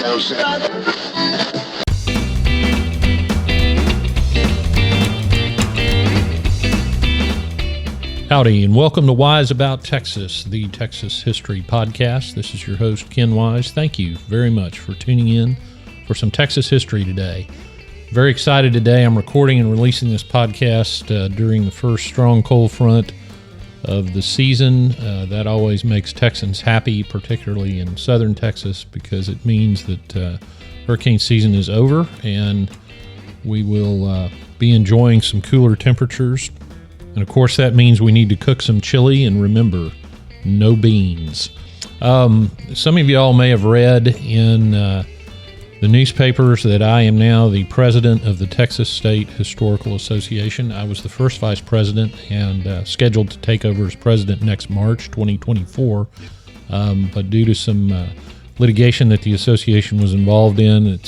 Howdy, and welcome to Wise About Texas, the Texas History Podcast. This is your host, Ken Wise. Thank you very much for tuning in for some Texas history today. Very excited today. I'm recording and releasing this podcast during the first strong cold front of the season. That always makes Texans happy, particularly in southern Texas, because it means that hurricane season is over and we will be enjoying some cooler temperatures. And of course, that means we need to cook some chili, and remember, no beans. Some of y'all may have read in the newspapers that I am now the president of the Texas State Historical Association. I was the first vice president and scheduled to take over as president next March 2024. But due to some litigation that the association was involved in,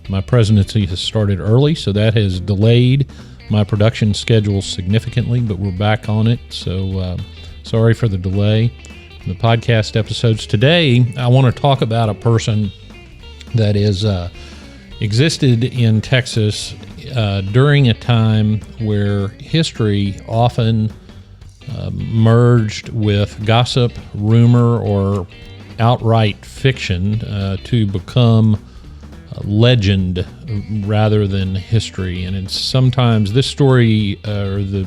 my presidency has started early, so that has delayed my production schedule significantly, but we're back on it, so sorry for the delay in the podcast episodes. Today, I want to talk about a person that is existed in Texas during a time where history often merged with gossip, rumor, or outright fiction to become legend rather than history. And it's sometimes this story or the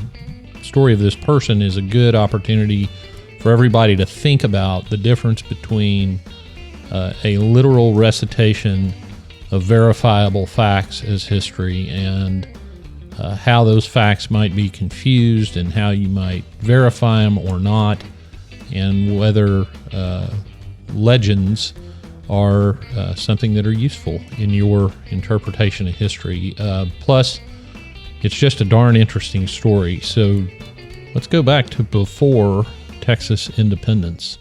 story of this person is a good opportunity for everybody to think about the difference between a literal recitation of verifiable facts as history and how those facts might be confused and how you might verify them or not, and whether legends are something that are useful in your interpretation of history. Plus, it's just a darn interesting story. So let's go back to before Texas independence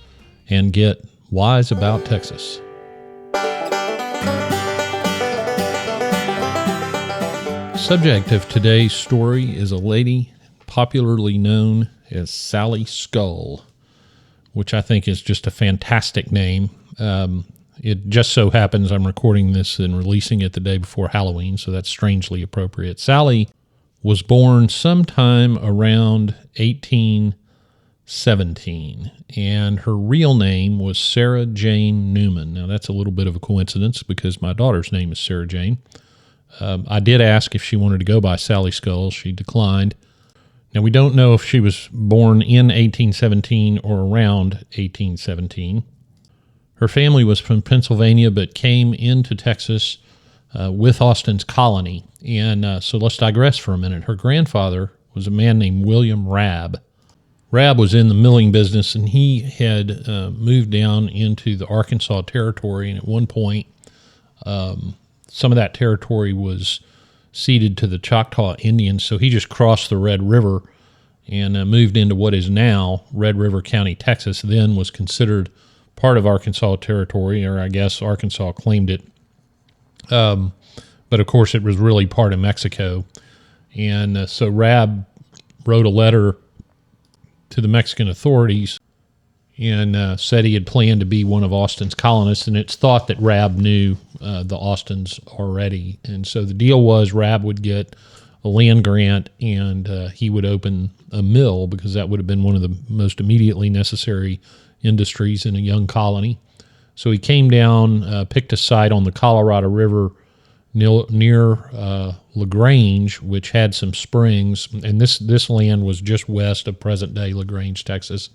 and get wise about Texas. Subject of today's story is a lady popularly known as Sally Skull, which I think is just a fantastic name. It just so happens I'm recording this and releasing it the day before Halloween, so that's strangely appropriate. Sally was born sometime around 1817, and her real name was Sarah Jane Newman. Now, that's a little bit of a coincidence because my daughter's name is Sarah Jane. I did ask if she wanted to go by Sally Skull. She declined. Now, we don't know if she was born in 1817 or around 1817. Her family was from Pennsylvania, but came into Texas with Austin's colony. And so let's digress for a minute. Her grandfather was a man named William Rabb. Rabb was in the milling business, and he had moved down into the Arkansas Territory. And at one point, some of that territory was ceded to the Choctaw Indians. So he just crossed the Red River and moved into what is now Red River County, Texas. Then was considered part of Arkansas Territory, or I guess Arkansas claimed it. But of course, it was really part of Mexico. And so Rabb wrote a letter to the Mexican authorities and said he had planned to be one of Austin's colonists. And it's thought that Rabb knew the Austins already. And so the deal was Rabb would get a land grant and he would open a mill, because that would have been one of the most immediately necessary industries in a young colony. So he came down, picked a site on the Colorado River near LaGrange, which had some springs, and this land was just west of present-day LaGrange, Texas.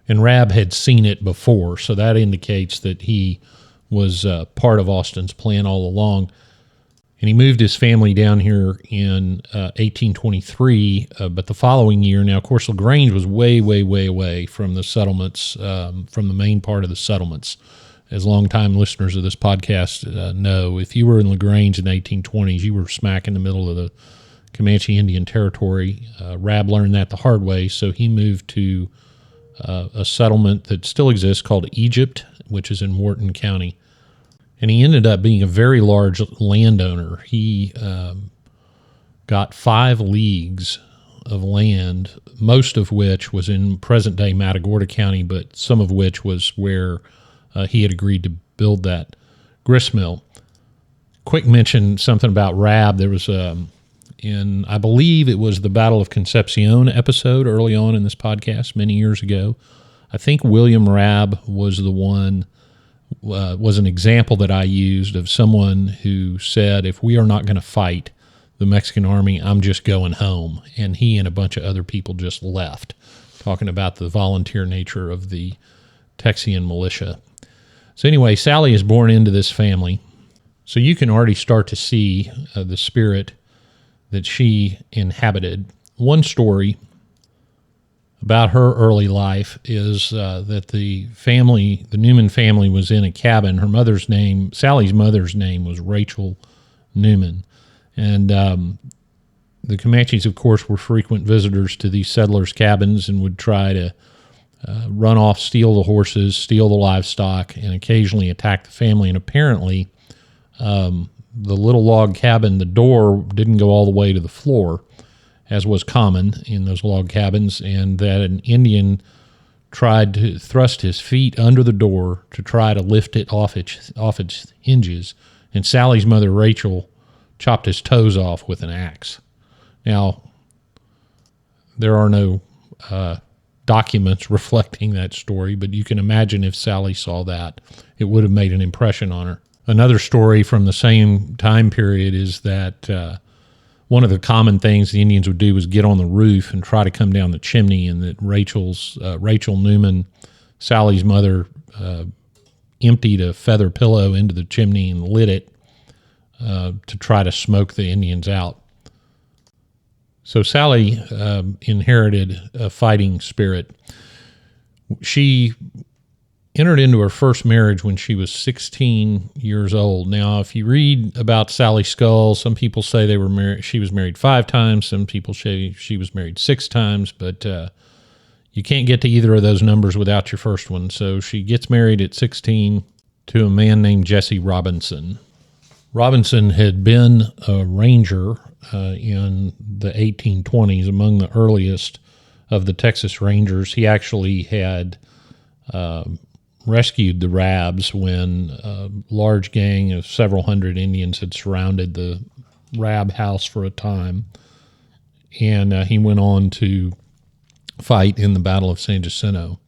And Rabb had seen it before, so that indicates that he was part of Austin's plan all along. And he moved his family down here in 1823, but the following year, now, of course, LaGrange was way, way, way away from the settlements, from the main part of the settlements. As longtime listeners of this podcast know, if you were in LaGrange in the 1820s, you were smack in the middle of the Comanche Indian Territory. Rabb learned that the hard way, so he moved to a settlement that still exists called Egypt, which is in Morton County. And he ended up being a very large landowner. He got 5 leagues of land, most of which was in present-day Matagorda County, but some of which was where he had agreed to build that gristmill. Quick mention something about Rab. There was I believe it was the Battle of Concepcion episode early on in this podcast many years ago. I think William Rab was the one, was an example that I used of someone who said, if we are not going to fight the Mexican army, I'm just going home. And he and a bunch of other people just left, talking about the volunteer nature of the Texian militia. So anyway, Sally is born into this family. So you can already start to see the spirit that she inhabited. One story about her early life is that the Newman family was in a cabin. Sally's mother's name was Rachel Newman. And the Comanches, of course, were frequent visitors to these settlers' cabins and would try to run off, steal the horses, steal the livestock, and occasionally attack the family. And apparently, the little log cabin, the door didn't go all the way to the floor, as was common in those log cabins, and that an Indian tried to thrust his feet under the door to try to lift it off its hinges, and Sally's mother, Rachel, chopped his toes off with an axe. Now, there are no documents reflecting that story, but you can imagine if Sally saw that, it would have made an impression on her. Another story from the same time period is that one of the common things the Indians would do was get on the roof and try to come down the chimney, and that Rachel Newman, Sally's mother, emptied a feather pillow into the chimney and lit it to try to smoke the Indians out. So Sally inherited a fighting spirit. She entered into her first marriage when she was 16 years old. Now, if you read about Sally Skull, some people say she was married 5 times. Some people say she was married 6 times, but you can't get to either of those numbers without your first one. So she gets married at 16 to a man named Jesse Robinson. Robinson had been a ranger in the 1820s, among the earliest of the Texas Rangers. He actually had rescued the Rabs when a large gang of several hundred Indians had surrounded the Rab house for a time. And he went on to fight in the Battle of San Jacinto.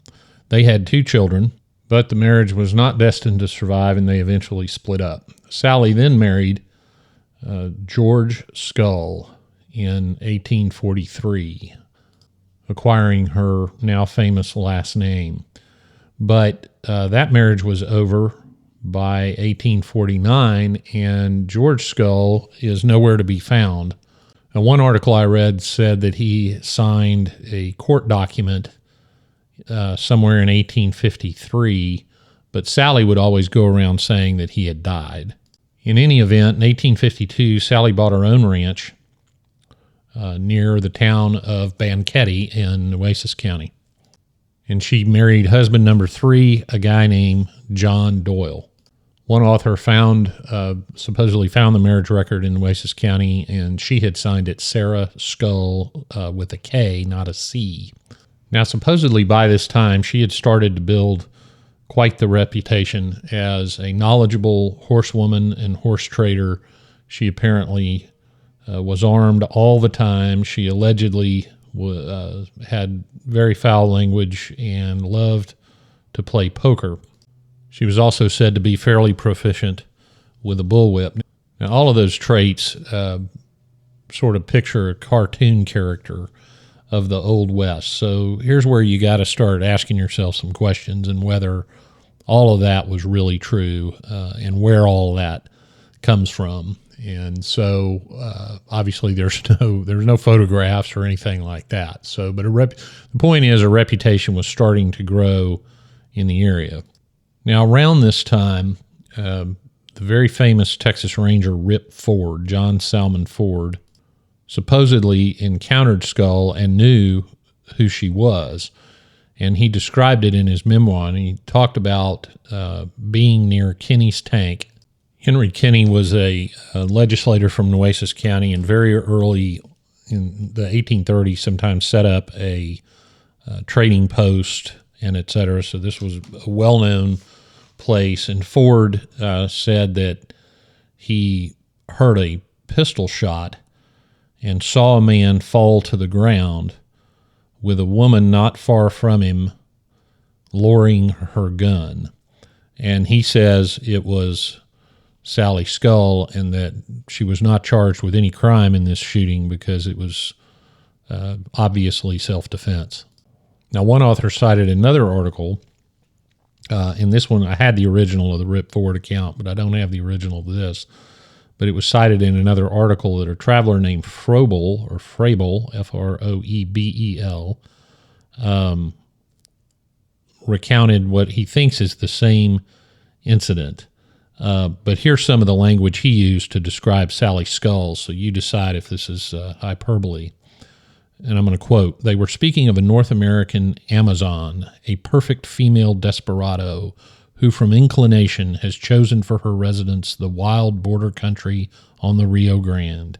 They had 2 children, but the marriage was not destined to survive, and they eventually split up. Sally then married George Skull in 1843, acquiring her now famous last name. But that marriage was over by 1849, and George Skull is nowhere to be found. Now, one article I read said that he signed a court document somewhere in 1853, but Sally would always go around saying that he had died. In any event, in 1852, Sally bought her own ranch near the town of Banquete in Nueces County. And she married husband number 3, a guy named John Doyle. One author supposedly found the marriage record in Nueces County, and she had signed it Sarah Skull with a K, not a C. Now, supposedly by this time, she had started to build quite the reputation as a knowledgeable horsewoman and horse trader. She apparently was armed all the time. She allegedly had very foul language and loved to play poker. She was also said to be fairly proficient with a bullwhip. Now, all of those traits sort of picture a cartoon character of the Old West. So here's where you got to start asking yourself some questions and whether all of that was really true and where all of that comes from. And so obviously there's no photographs or anything like that. So, but the point is, a reputation was starting to grow in the area. Now, around this time, the very famous Texas Ranger Rip Ford, John Salmon Ford, supposedly encountered Skull and knew who she was. And he described it in his memoir, and he talked about being near Kinney's tank. Henry Kinney was a legislator from Nueces County, and very early in the 1830s sometimes set up a trading post and et cetera. So this was a well-known place, and Ford said that he heard a pistol shot and saw a man fall to the ground with a woman not far from him lowering her gun. And he says it was Sally Skull, and that she was not charged with any crime in this shooting because it was obviously self-defense. Now, one author cited another article. In this one, I had the original of the Rip Ford account, but I don't have the original of this. But it was cited in another article that a traveler named Frobel, or Frabel, F-R-O-E-B-E-L, recounted what he thinks is the same incident. But here's some of the language he used to describe Sally Skull, so you decide if this is hyperbole. And I'm going to quote, "They were speaking of a North American Amazon, a perfect female desperado who from inclination has chosen for her residence the wild border country on the Rio Grande.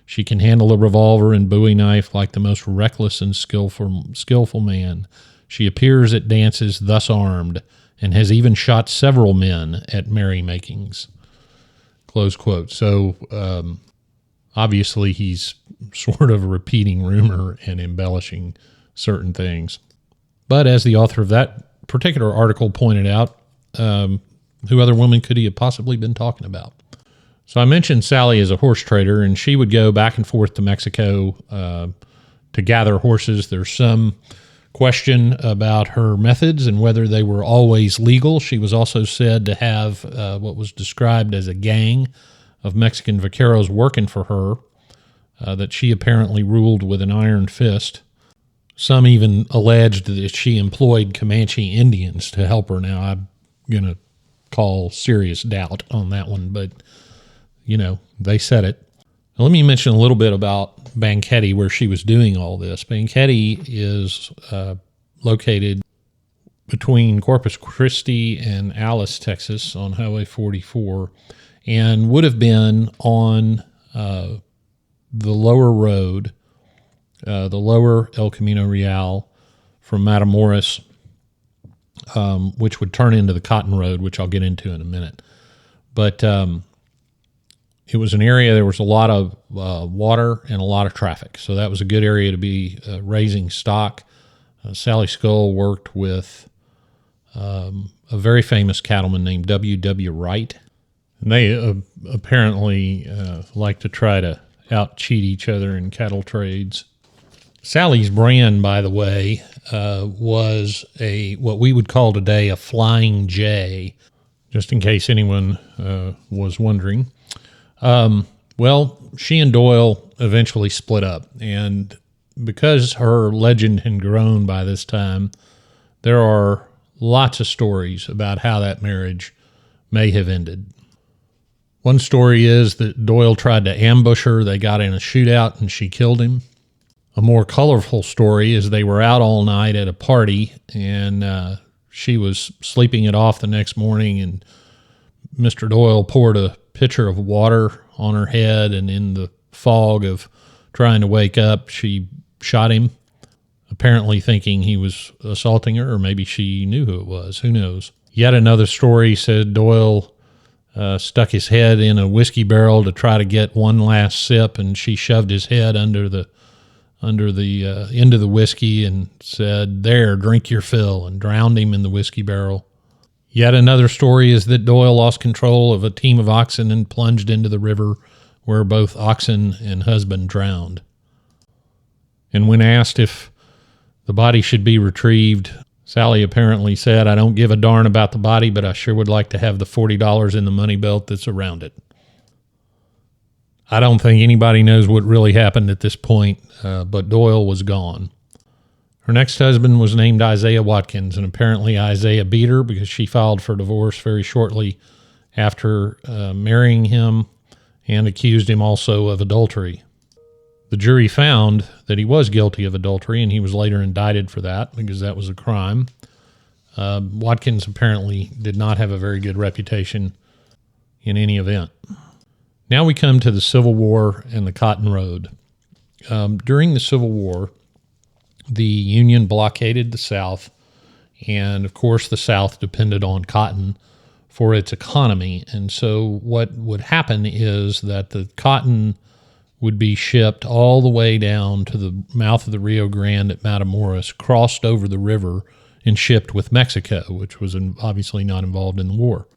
She can handle a revolver and bowie knife like the most reckless and skillful man. She appears at dances thus armed and has even shot several men at merrymakings." Close quote. So obviously he's sort of repeating rumor and embellishing certain things. But as the author of that particular article pointed out, who other woman could he have possibly been talking about? So I mentioned Sally as a horse trader, and she would go back and forth to Mexico to gather horses. There's some question about her methods and whether they were always legal. She was also said to have what was described as a gang of Mexican vaqueros working for her that she apparently ruled with an iron fist. Some even alleged that she employed Comanche Indians to help her. Now, I'm going to call serious doubt on that one, but, you know, they said it. Now, let me mention a little bit about Banquetti, where she was doing all this. Banquetti is located between Corpus Christi and Alice, Texas, on Highway 44, and would have been on the lower road, the lower El Camino Real from Matamoros, which would turn into the Cotton Road, which I'll get into in a minute. But it was an area, there was a lot of water and a lot of traffic. So that was a good area to be raising stock. Sally Skull worked with a very famous cattleman named W.W. Wright. And they apparently like to try to out-cheat each other in cattle trades. Sally's brand, by the way, was what we would call today a Flying J, just in case anyone was wondering. Well, she and Doyle eventually split up, and because her legend had grown by this time, there are lots of stories about how that marriage may have ended. One story is that Doyle tried to ambush her. They got in a shootout and she killed him. A more colorful story is they were out all night at a party, and she was sleeping it off the next morning, and Mr. Doyle poured a pitcher of water on her head, and in the fog of trying to wake up, she shot him, apparently thinking he was assaulting her, or maybe she knew who it was. Who knows? Yet another story said Doyle stuck his head in a whiskey barrel to try to get one last sip, and she shoved his head into the whiskey and said, "There, drink your fill," and drowned him in the whiskey barrel. Yet another story is that Doyle lost control of a team of oxen and plunged into the river, where both oxen and husband drowned. And when asked if the body should be retrieved, Sally apparently said, "I don't give a darn about the body, but I sure would like to have the $40 in the money belt that's around it." I don't think anybody knows what really happened at this point, but Doyle was gone. Her next husband was named Isaiah Watkins, and apparently Isaiah beat her because she filed for divorce very shortly after marrying him, and accused him also of adultery. The jury found that he was guilty of adultery, and he was later indicted for that because that was a crime. Watkins apparently did not have a very good reputation in any event. Now we come to the Civil War and the Cotton Road. During the Civil War, the Union blockaded the South, and of course the South depended on cotton for its economy. And so what would happen is that the cotton would be shipped all the way down to the mouth of the Rio Grande at Matamoros, crossed over the river, and shipped with Mexico, which was obviously not involved in the war.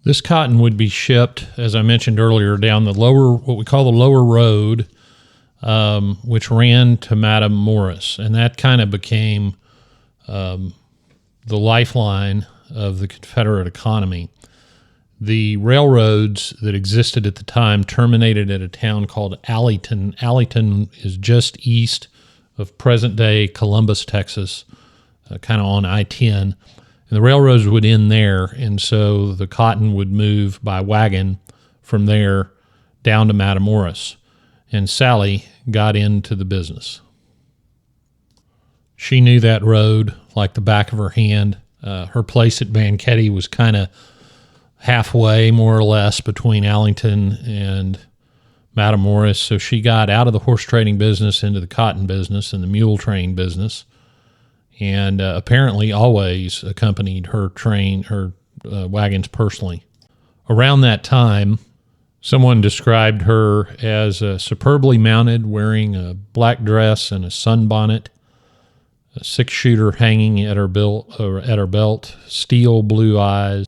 This cotton would be shipped, as I mentioned earlier, down the lower, what we call the lower road, which ran to Matamoros, and that kind of became the lifeline of the Confederate economy. The railroads that existed at the time terminated at a town called Alleyton. Alleyton is just east of present-day Columbus, Texas, kind of on I-10. And the railroads would end there, and so the cotton would move by wagon from there down to Matamoros. And Sally got into the business. She knew that road like the back of her hand. Her place at Banquetti was kind of halfway, more or less, between Alleyton and Matamoros. So she got out of the horse trading business into the cotton business and the mule train business, and apparently always accompanied her wagons personally. Around that time, someone described her as superbly mounted, wearing a black dress and a sunbonnet, a six-shooter hanging at her belt, steel blue eyes,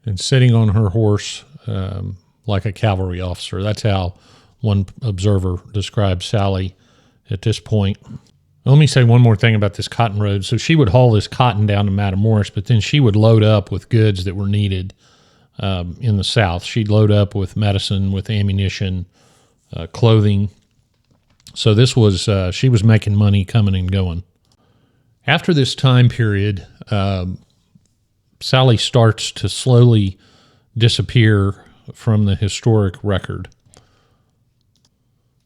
and sitting on her horse like a cavalry officer. That's how one observer described Sally at this point. Let me say one more thing about this cotton road. So she would haul this cotton down to Matamoros, but then she would load up with goods that were needed in the South. She'd load up with medicine, with ammunition, clothing. So this was, she was making money coming and going. After this time period, Sally starts to slowly disappear from the historic record.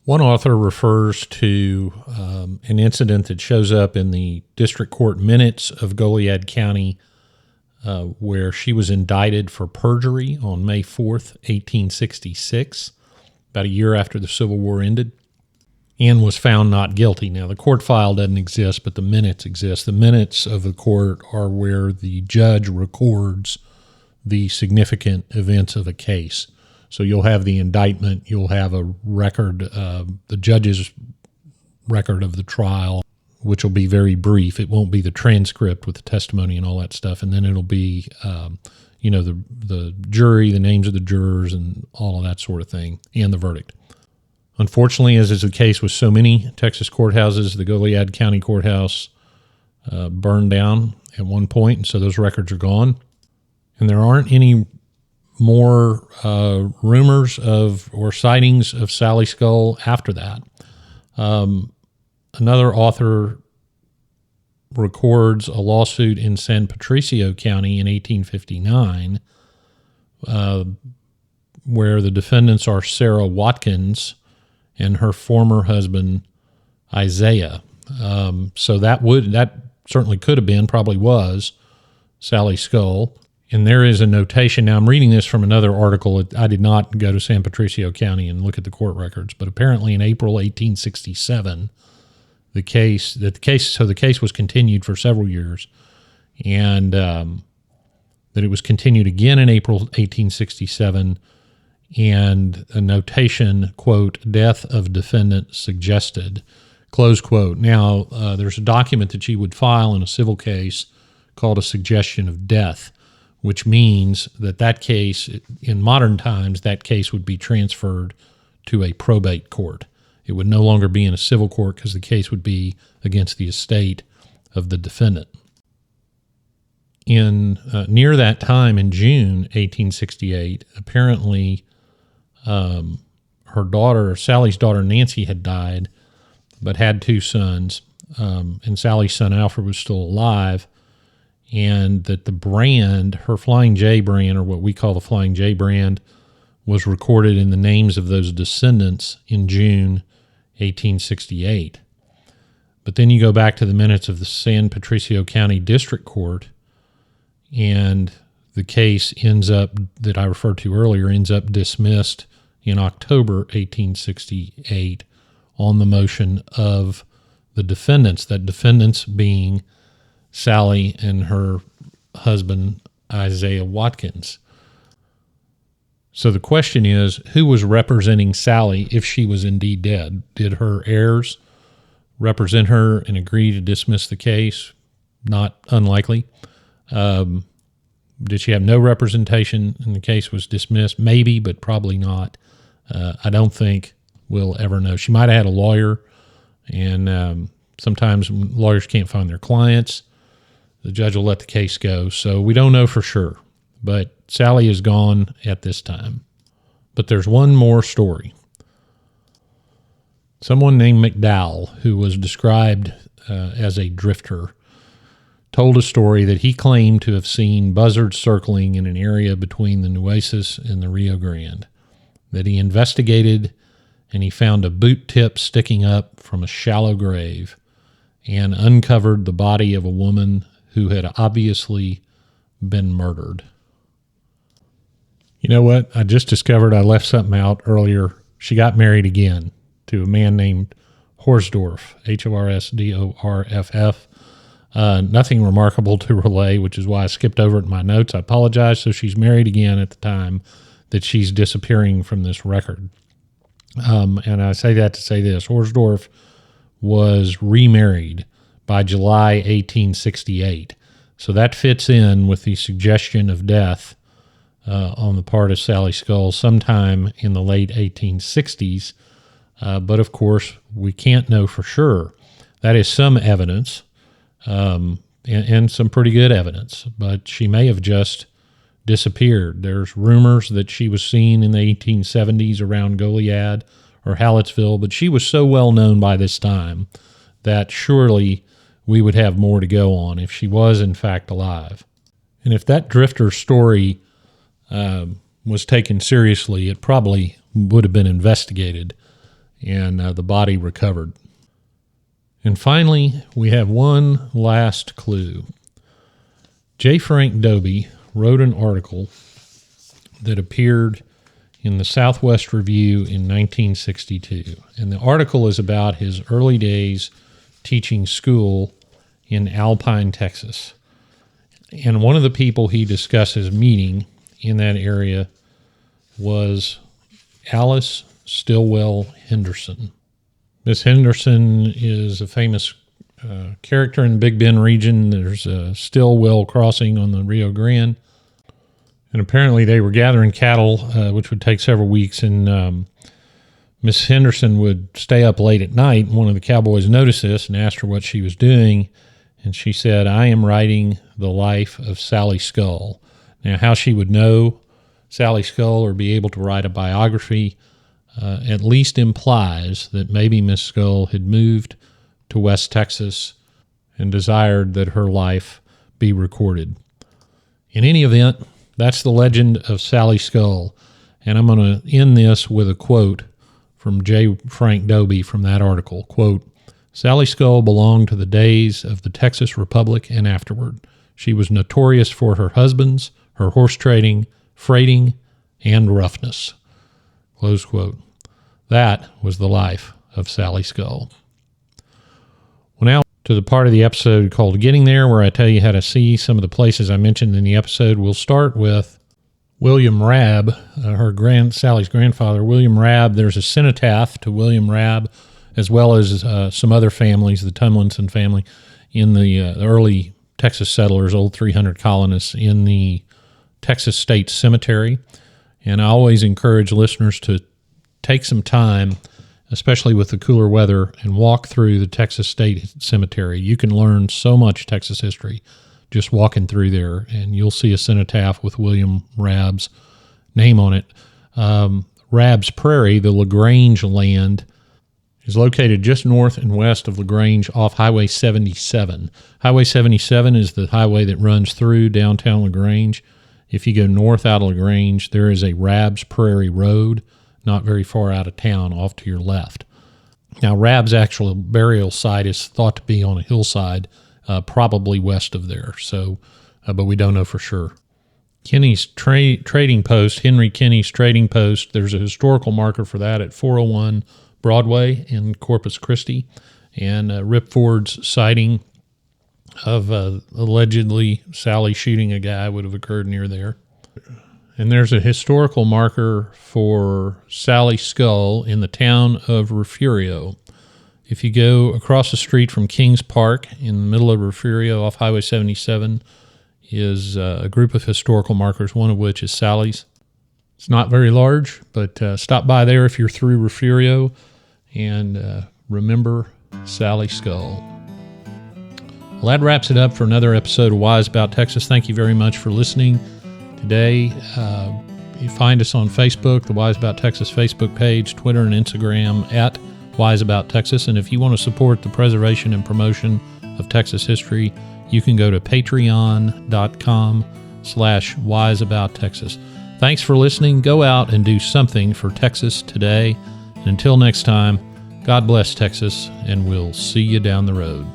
One author refers to an incident that shows up in the district court minutes of Goliad County, where she was indicted for perjury on May 4th, 1866, about a year after the Civil War ended, and was found not guilty. Now, the court file doesn't exist, but the minutes exist. The minutes of the court are where the judge records the significant events of a case. So you'll have the indictment, you'll have a record, the judge's record of the trial, which will be very brief. It won't be the transcript with the testimony and all that stuff. And then it'll be, the jury, the names of the jurors, and all of that sort of thing, and the verdict. Unfortunately, as is the case with so many Texas courthouses, the Goliad County Courthouse burned down at one point, and so those records are gone. And there aren't any more rumors of or sightings of Sally Skull after that. Another author records a lawsuit in San Patricio County in 1859 where the defendants are Sarah Watkins and her former husband, Isaiah. So that certainly could have been, probably was, Sally Skull. And there is a notation. Now, I'm reading this from another article. I did not go to San Patricio County and look at the court records, but apparently in April 1867, the case was continued for several years, and that it was continued again in April 1867, and a notation, quote, death of defendant suggested, close quote. Now, there's a document that you would file in a civil case called a suggestion of death, which means that case, in modern times, that case would be transferred to a probate court. It would no longer be in a civil court because the case would be against the estate of the defendant. Near that time, in June 1868, apparently Sally's daughter Nancy had died, but had two sons, and Sally's son Alfred was still alive, and that the brand, her Flying J brand, or what we call the Flying J brand, was recorded in the names of those descendants in June 1868. But then you go back to the minutes of the San Patricio County District Court, and the case that I referred to earlier, ends up dismissed in October 1868 on the motion of the defendants, that defendants being Sally and her husband, Isaiah Watkins. So the question is, who was representing Sally if she was indeed dead? Did her heirs represent her and agree to dismiss the case? Not unlikely. Did she have no representation and the case was dismissed? Maybe, but probably not. I don't think we'll ever know. She might have had a lawyer, and sometimes when lawyers can't find their clients, the judge will let the case go. So we don't know for sure. But Sally is gone at this time. But there's one more story. Someone named McDowell, who was described as a drifter, told a story that he claimed to have seen buzzards circling in an area between the Nueces and the Rio Grande, that he investigated and he found a boot tip sticking up from a shallow grave and uncovered the body of a woman who had obviously been murdered. You know what? I just discovered I left something out earlier. She got married again to a man named Horsdorf, Horsdorff. Nothing remarkable to relay, which is why I skipped over it in my notes. I apologize. So she's married again at the time that she's disappearing from this record. And I say that to say this. Horsdorf was remarried by July 1868. So that fits in with the suggestion of death on the part of Sally Skull sometime in the late 1860s. But of course, we can't know for sure. That is some evidence, and some pretty good evidence, but she may have just disappeared. There's rumors that she was seen in the 1870s around Goliad or Hallettsville, but she was so well known by this time that surely we would have more to go on if she was in fact alive. And if that drifter story was taken seriously, it probably would have been investigated and the body recovered. And finally, we have one last clue. J. Frank Dobie wrote an article that appeared in the Southwest Review in 1962. And the article is about his early days teaching school in Alpine, Texas. And one of the people he discusses meeting in that area was Alice Stillwell Henderson. Miss Henderson is a famous character in the Big Bend region. There's a Stillwell crossing on the Rio Grande. And apparently they were gathering cattle, which would take several weeks. And Miss Henderson would stay up late at night. And one of the cowboys noticed this and asked her what she was doing. And she said, "I am writing the life of Sally Skull." Now, how she would know Sally Skull or be able to write a biography at least implies that maybe Miss Skull had moved to West Texas and desired that her life be recorded. In any event, that's the legend of Sally Skull. And I'm going to end this with a quote from J. Frank Dobie from that article. Quote, "Sally Skull belonged to the days of the Texas Republic and afterward. She was notorious for her husbands, her horse trading, freighting, and roughness." Close quote. That was the life of Sally Skull. Well, now to the part of the episode called Getting There, where I tell you how to see some of the places I mentioned in the episode. We'll start with William Rabb, Sally's grandfather, William Rabb. There's a cenotaph to William Rabb, as well as some other families, the Tumlinson family, in the early Texas settlers, old 300 colonists in the Texas State Cemetery. And I always encourage listeners to take some time, especially with the cooler weather, and walk through the Texas State Cemetery. You can learn so much Texas history just walking through there, and you'll see a cenotaph with William Rabb's name on it. Rabb's Prairie, the LaGrange land, is located just north and west of LaGrange off Highway 77. Highway 77 is the highway that runs through downtown LaGrange. If you go north out of LaGrange, there is a Rabb's Prairie Road, not very far out of town, off to your left. Now, Rabb's actual burial site is thought to be on a hillside, probably west of there. So, but we don't know for sure. Kenny's trading post, Henry Kenny's trading post. There's a historical marker for that at 401 Broadway in Corpus Christi, and Rip Ford's sighting of allegedly Sally shooting a guy would have occurred near there. And there's a historical marker for Sally Skull in the town of Refugio. If you go across the street from Kings Park in the middle of Refugio off Highway 77 is a group of historical markers, one of which is Sally's. It's not very large, but stop by there if you're through Refugio and remember Sally Skull. Well, that wraps it up for another episode of Wise About Texas. Thank you very much for listening today. You find us on Facebook, the Wise About Texas Facebook page, Twitter and Instagram at Wise About Texas. And if you want to support the preservation and promotion of Texas history, you can go to patreon.com/wiseabouttexas. Thanks for listening. Go out and do something for Texas today. And until next time, God bless Texas, and we'll see you down the road.